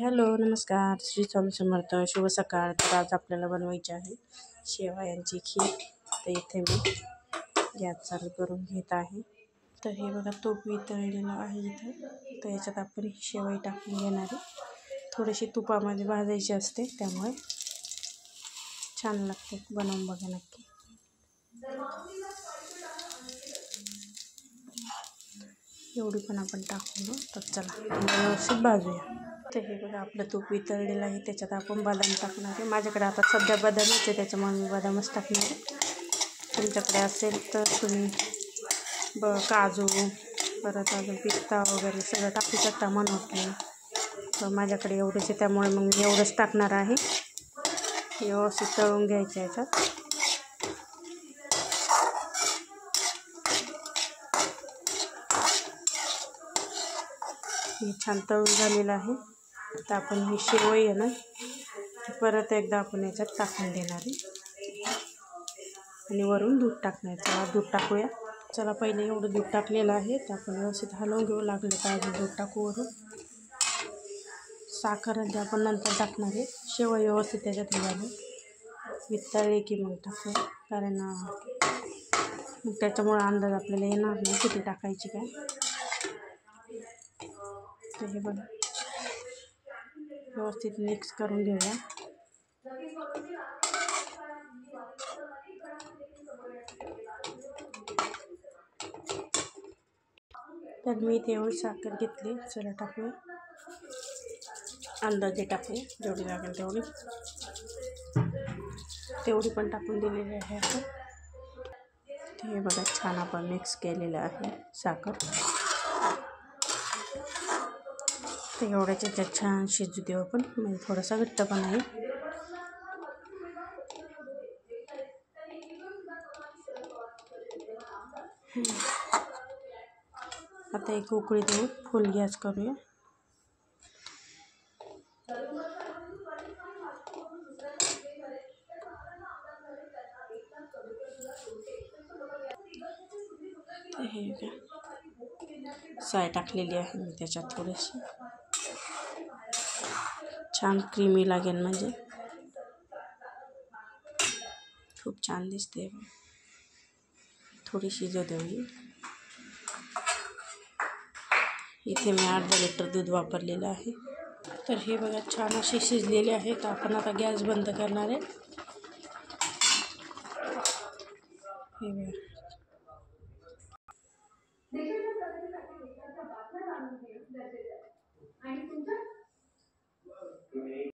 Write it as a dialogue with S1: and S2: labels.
S1: Hello नमस्कार, श्री स्वामी समर्थ. शुभ सकाळ. तर आज आपल्याला बनवायची आहे शेवयांची खीर. तर इथे मी गॅस चालू करून घेत आहे. तर हे बघा तूप वितळलेलं आहे इथं. तर याच्यात आपण शेवई टाकून घेणार आहे. थोडीशी तुपामध्ये भाजायची असते, त्यामुळे छान लागते. बनवून बघा नक्की. एवढी पण आपण टाकू. तर चला व्यवस्थित भाजूया. तर हे बघा आपलं तूप वितळलेलं आहे. त्याच्यात आपण बदाम टाकणार आहे. माझ्याकडे आता सध्या बदामच आहे, त्याच्यामुळे मी बदामच टाकणार आहे. तुमच्याकडे असेल तर तुम्ही काजू, परत अजून पिस्ता वगैरे सगळं टाकू शकता म्हणत नाही. तर माझ्याकडे एवढेच आहे, त्यामुळे मग मी एवढंच टाकणार आहे. व्यवस्थित तळून घ्यायचं याच्यात. हे छान तळून झालेलं आहे. तर आपण ही शेवई आहे ना, परत एकदा आपण याच्यात टाकून देणार आहे आणि वरून दूध टाकणार. चला दूध टाकूया. चला पहिले एवढं दूध टाकलेलं आहे, तर आपण व्यवस्थित हलवून घेऊ. लागलं तर अजून दूध टाकू वरून. साखर जे आपण नंतर टाकणार आहे. शेवई व्यवस्थित त्याच्यात घालून वितळले की मग टाकू, कारण मग त्याच्यामुळं अंदाज आपल्याला येणार नाही किती टाकायची काय. तर हे बघा व्यवस्थित मिक्स करून घेऊया. तर मी तेवढी साखर घेतली. चला टाकूया, अंदाजे टाकूया, जेवढी लागेल तेवढी पण टाकून दिलेली आहे आपण. हे बघा छान आपण मिक्स केलेलं आहे साखर. तर एवढ्याच्या याच्यात छान शिजू देऊ आपण. म्हणजे थोडासा घट्ट पण आहे. आता एक उकळी देऊ, फुल गॅस करूया. हे साय टाकलेली आहे मी त्याच्यात थोडीशी, छान क्रीमी लागेल, म्हणजे खूप छान दिसते. थोडी शिजू देऊ. इथे मी अर्धा लिटर दूध वापरलेलं आहे. तर हे बघा छान असे शिजलेले आहे. तर आपण आता गॅस बंद करणार आहे. हे बघा